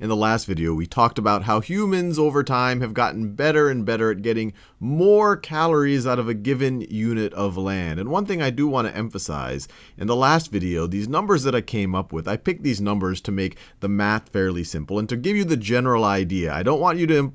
in the last video, we talked about how humans over time have gotten better and better at getting more calories out of a given unit of land. And one thing I do want to emphasize, in the last video, these numbers that I came up with, I picked these numbers to make the math fairly simple and to give you the general idea. I don't want you to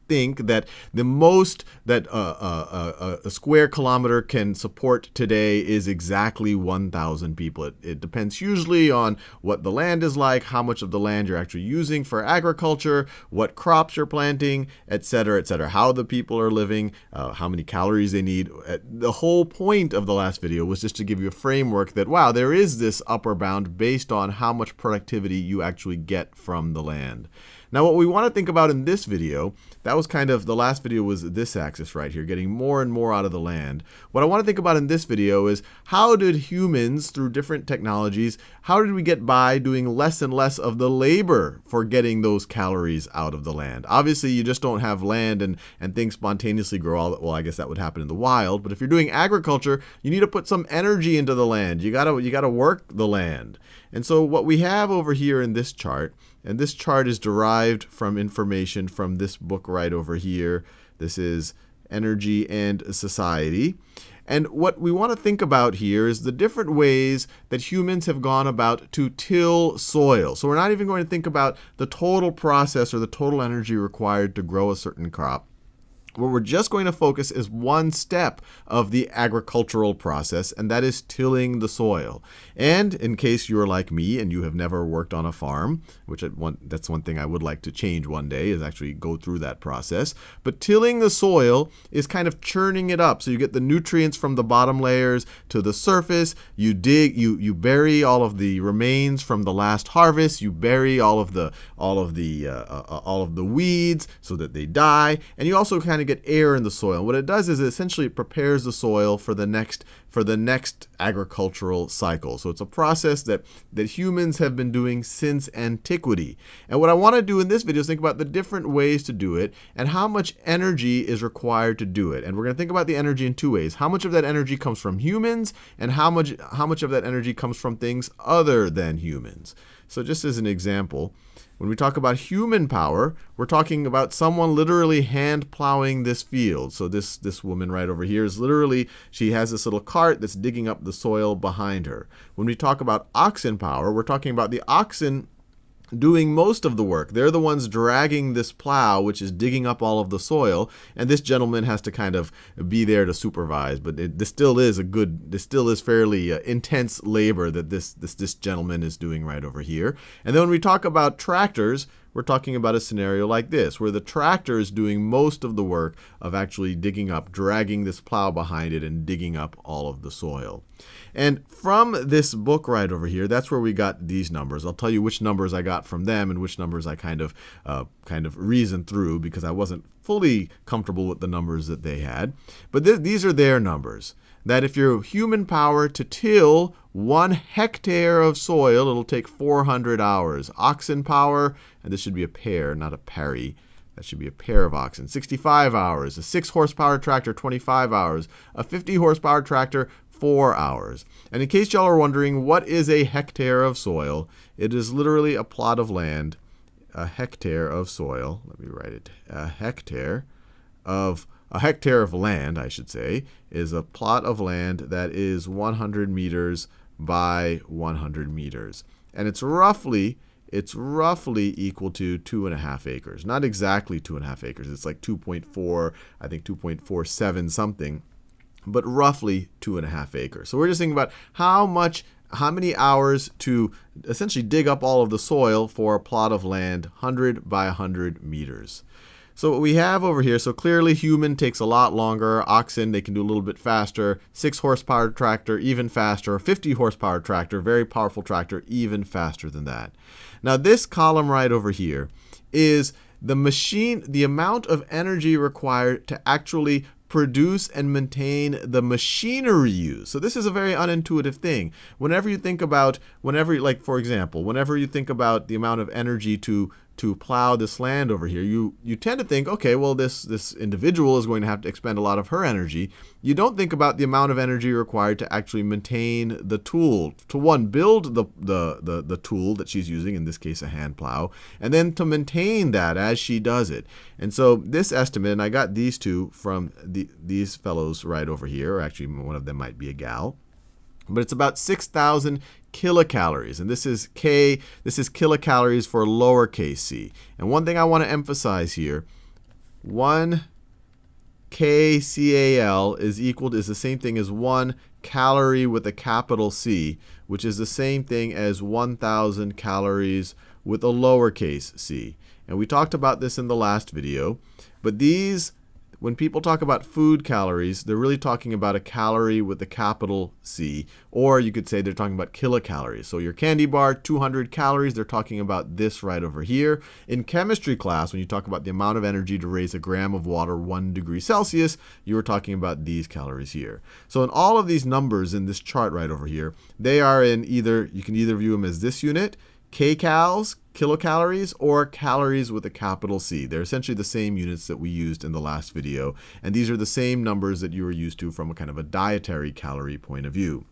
think that the most that a square kilometer can support today is exactly 1,000 people. It depends usually on what the land is like, how much of the land you're actually using for agriculture, what crops you're planting, etc., how the people are living, how many calories they need. The whole point of the last video was just to give you a framework that, wow, there is this upper bound based on how much productivity you actually get from the land. Now, what we want to think about in this video, that was kind of, the last video was this axis right here, getting more and more out of the land. What I want to think about in this video is how did humans, through different technologies, how did we get by doing less and less of the labor for getting those calories out of the land? Obviously, you just don't have land and things spontaneously grow. Well, I guess that would happen in the wild. But if you're doing agriculture, you need to put some energy into the land. You gotta work the land. And so what we have over here in this chart, and this chart is derived from information from this book right over here. This is Energy and Society. And what we want to think about here is the different ways that humans have gone about to till soil. So we're not even going to think about the total process or the total energy required to grow a certain crop. What we're just going to focus is one step of the agricultural process, and that is tilling the soil. And in case you're like me and you have never worked on a farm, which that's one thing I would like to change one day, is actually go through that process. But tilling the soil is kind of churning it up. So you get the nutrients from the bottom layers to the surface. You dig, you bury all of the remains from the last harvest. You bury all of the weeds so that they die, and you also kind of get air in the soil. What it does is essentially it prepares the soil for the next agricultural cycle. So it's a process that humans have been doing since antiquity. And what I want to do in this video is think about the different ways to do it and how much energy is required to do it. And we're going to think about the energy in two ways. How much of that energy comes from humans and how much of that energy comes from things other than humans. So just as an example, when we talk about human power, we're talking about someone literally hand plowing this field. So this woman right over here is literally, she has this little cart that's digging up the soil behind her. When we talk about oxen power, we're talking about the oxen doing most of the work. They're the ones dragging this plow, which is digging up all of the soil, and this gentleman has to kind of be there to supervise. But this still is fairly intense labor that this gentleman is doing right over here. And then when we talk about tractors, we're talking about a scenario like this, where the tractor is doing most of the work of actually digging up, dragging this plow behind it and digging up all of the soil. And from this book right over here, that's where we got these numbers. I'll tell you which numbers I got from them and which numbers I kind of reasoned through because I wasn't fully comfortable with the numbers that they had. But these are their numbers. That if you're human power to till 1 hectare of soil, it'll take 400 hours. Oxen power, and this should be a pair, not a parry. That should be a pair of oxen. 65 hours. A 6 horsepower tractor, 25 hours. A 50 horsepower tractor, 4 hours. And in case y'all are wondering, what is a hectare of soil? It is literally a plot of land. A hectare of soil. Let me write it. A hectare of land, I should say, is a plot of land that is 100 meters by 100 meters. And it's roughly equal to 2.5 acres. Not exactly 2.5 acres. It's like 2.4, I think 2.47 something, but roughly 2.5 acres. So we're just thinking about how many hours to essentially dig up all of the soil for a plot of land 100 by 100 meters. So what we have over here, so clearly human takes a lot longer. Oxen, they can do a little bit faster. 6 horsepower tractor, even faster. 50 horsepower tractor, very powerful tractor, even faster than that. Now this column right over here is the amount of energy required to actually produce and maintain the machinery used. So this is a very unintuitive thing. Whenever you think about, like for example, whenever you think about the amount of energy to to plow this land over here, you tend to think, okay, well, this individual is going to have to expend a lot of her energy. You don't think about the amount of energy required to actually maintain the tool. To one, build the tool that she's using, in this case a hand plow, and then to maintain that as she does it. And so this estimate, and I got these two from these fellows right over here, or actually one of them might be a gal, but it's about 6,000 kilocalories, and this is kilocalories for lowercase c. And one thing I want to emphasize here, 1 kcal is the same thing as 1 calorie with a capital C, which is the same thing as 1,000 calories with a lowercase c. And we talked about this in the last video, but when people talk about food calories, they're really talking about a calorie with a capital C, or you could say they're talking about kilocalories. So your candy bar, 200 calories, they're talking about this right over here. In chemistry class, when you talk about the amount of energy to raise a gram of water 1 degree Celsius, you were talking about these calories here. So in all of these numbers in this chart right over here, they are in you can either view them as this unit, kcals, kilocalories, or calories with a capital C. They're essentially the same units that we used in the last video, and these are the same numbers that you were used to from a kind of a dietary calorie point of view.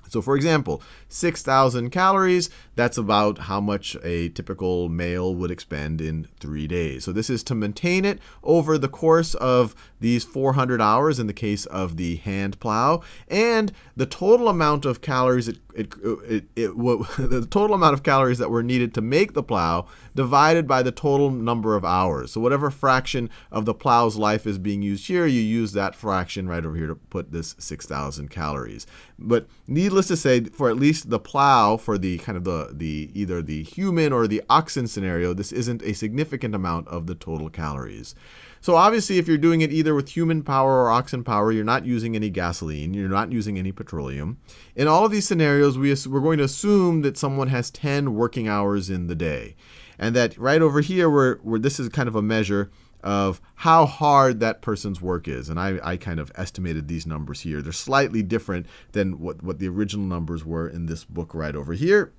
So for example, 6,000 calories, that's about how much a typical male would expend in 3 days. So this is to maintain it over the course of these 400 hours in the case of the hand plow, and the total amount of calories the total amount of calories that were needed to make the plow divided by the total number of hours. So whatever fraction of the plow's life is being used here, you use that fraction right over here to put this 6,000 calories. But needless to say, for at least the plow, for the kind of either the human or the oxen scenario, this isn't a significant amount of the total calories. So obviously, if you're doing it either with human power or oxen power, you're not using any gasoline, you're not using any petroleum. In all of these scenarios, we're going to assume that someone has 10 working hours in the day. And that right over here, where this is kind of a measure of how hard that person's work is. And I kind of estimated these numbers here. They're slightly different than what the original numbers were in this book right over here.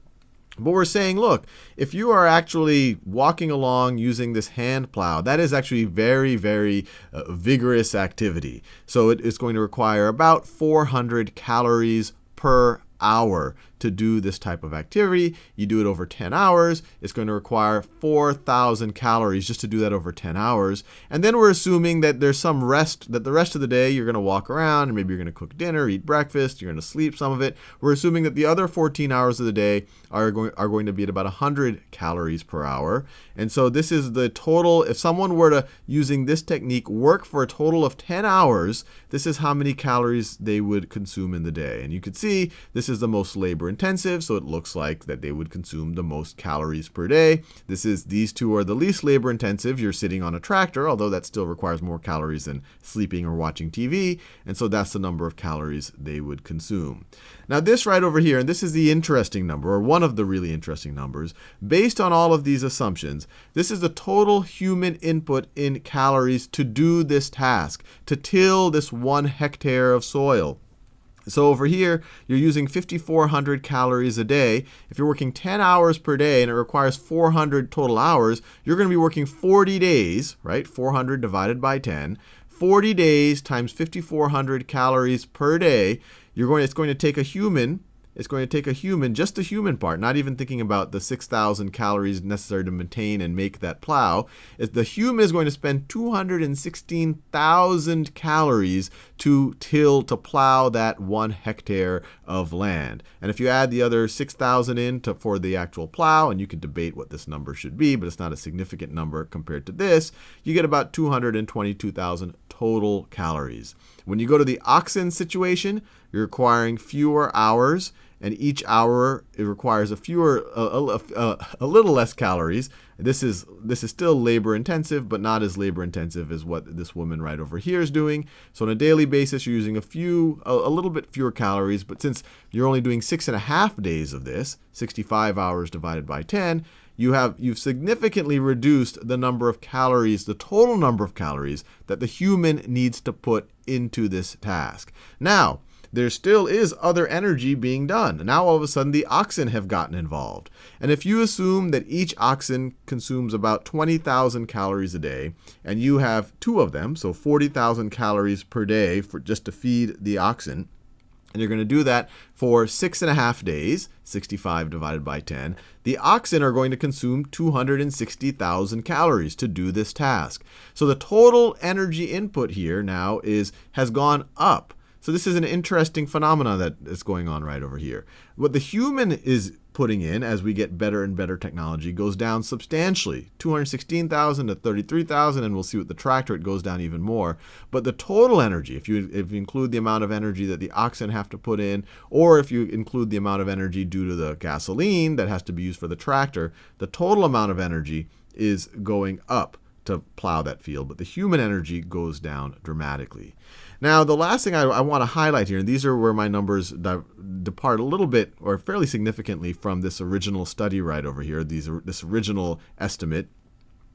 But we're saying, look, if you are actually walking along using this hand plow, that is actually very, very vigorous activity. So it is going to require about 400 calories per hour to do this type of activity. You do it over 10 hours, it's going to require 4,000 calories just to do that over 10 hours. And then we're assuming that there's some rest, that the rest of the day you're going to walk around, and maybe you're going to cook dinner, eat breakfast, you're going to sleep some of it. We're assuming that the other 14 hours of the day are going to be at about 100 calories per hour. And so this is the total. If someone were to, using this technique, work for a total of 10 hours, this is how many calories they would consume in the day. And you can see this is the most labor intensive, so it looks like that they would consume the most calories per day. These two are the least labor intensive. You're sitting on a tractor, although that still requires more calories than sleeping or watching TV, and so that's the number of calories they would consume. Now this right over here, and this is the interesting number, or one of the really interesting numbers, based on all of these assumptions, this is the total human input in calories to do this task, to till this 1 hectare of soil. So over here, you're using 5,400 calories a day. If you're working 10 hours per day and it requires 400 total hours, you're going to be working 40 days, right? 400 divided by 10. 40 days times 5,400 calories per day. It's going to take a human, just the human part, not even thinking about the 6,000 calories necessary to maintain and make that plow. The human is going to spend 216,000 calories to plow that 1 hectare of land. And if you add the other 6,000 in for the actual plow, and you can debate what this number should be, but it's not a significant number compared to this, you get about 222,000 total calories. When you go to the oxen situation, you're requiring fewer hours, and each hour it requires a little less calories. This is still labor intensive, but not as labor intensive as what this woman right over here is doing. So on a daily basis, you're using a little bit fewer calories, but since you're only doing 6.5 days of this, 65 hours divided by 10, you've significantly reduced the number of calories, the total number of calories that the human needs to put into this task. Now, there still is other energy being done. Now all of a sudden the oxen have gotten involved. And if you assume that each oxen consumes about 20,000 calories a day, and you have 2 of them, so 40,000 calories per day for just to feed the oxen, and you're going to do that for 6.5 days, 65 divided by 10, the oxen are going to consume 260,000 calories to do this task. So the total energy input here now has gone up. So this is an interesting phenomenon that is going on right over here. What the human is putting in as we get better and better technology goes down substantially, 216,000 to 33,000, and we'll see with the tractor it goes down even more. But the total energy, if you include the amount of energy that the oxen have to put in, or if you include the amount of energy due to the gasoline that has to be used for the tractor, the total amount of energy is going up to plow that field, but the human energy goes down dramatically. Now, the last thing I want to highlight here, and these are where my numbers depart a little bit or fairly significantly from this original study right over here, this original estimate,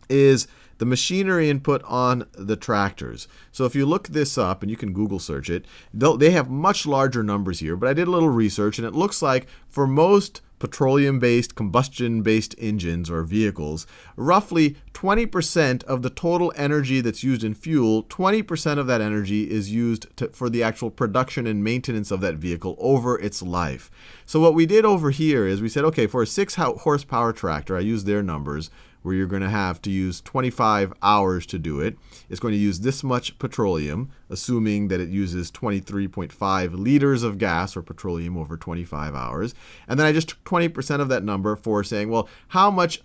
is the machinery input on the tractors. So if you look this up, and you can Google search it, they have much larger numbers here, but I did a little research, and it looks like for most petroleum-based, combustion-based engines or vehicles, roughly 20% of the total energy that's used in fuel, 20% of that energy is used for the actual production and maintenance of that vehicle over its life. So what we did over here is we said, okay, for a 6 horsepower tractor, I used their numbers, where you're going to have to use 25 hours to do it. It's going to use this much petroleum, assuming that it uses 23.5 liters of gas or petroleum over 25 hours. And then I just took 20% of that number for saying, well, how much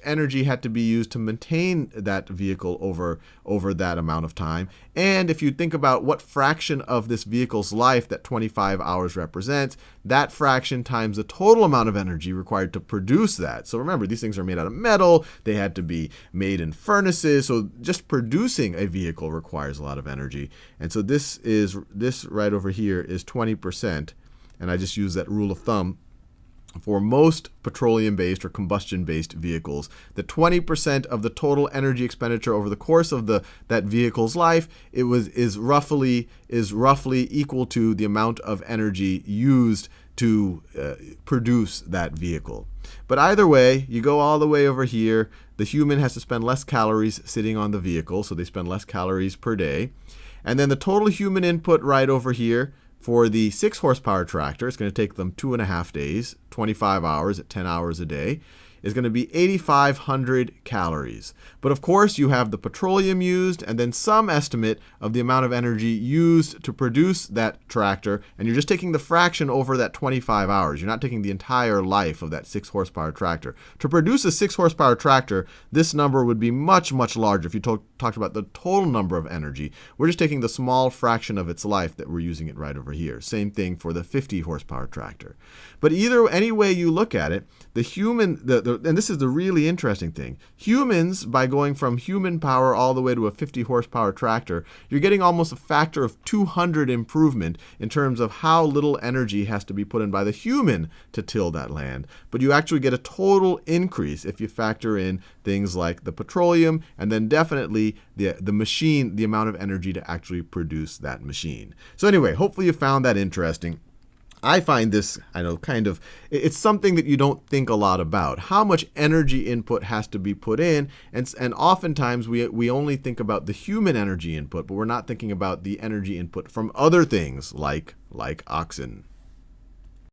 energy had to be used to maintain that vehicle over that amount of time. And if you think about what fraction of this vehicle's life that 25 hours represents, that fraction times the total amount of energy required to produce that. So remember, these things are made out of metal. They had to be made in furnaces. So just producing a vehicle requires a lot of energy. And so this right over here is 20%. And I just use that rule of thumb. For most petroleum-based or combustion-based vehicles, the 20% of the total energy expenditure over the course of that vehicle's life is roughly equal to the amount of energy used to produce that vehicle. But either way, you go all the way over here, the human has to spend less calories sitting on the vehicle, so they spend less calories per day. And then the total human input right over here, for the 6 horsepower tractor, it's going to take them 2.5 days, 25 hours at 10 hours a day, is going to be 8,500 calories. But of course, you have the petroleum used and then some estimate of the amount of energy used to produce that tractor, and you're just taking the fraction over that 25 hours. You're not taking the entire life of that 6 horsepower tractor. To produce a 6 horsepower tractor, this number would be much, much larger if you talked about the total number of energy. We're just taking the small fraction of its life that we're using it right over here. Same thing for the 50 horsepower tractor. But any way you look at it, the human, and this is the really interesting thing, humans, by going from human power all the way to a 50 horsepower tractor, you're getting almost a factor of 200 improvement in terms of how little energy has to be put in by the human to till that land. But you actually get a total increase if you factor in things like the petroleum and then definitely the machine, the amount of energy to actually produce that machine. So anyway, hopefully you found that interesting. I find this, it's something that you don't think a lot about. How much energy input has to be put in, and oftentimes we only think about the human energy input, but we're not thinking about the energy input from other things like oxen.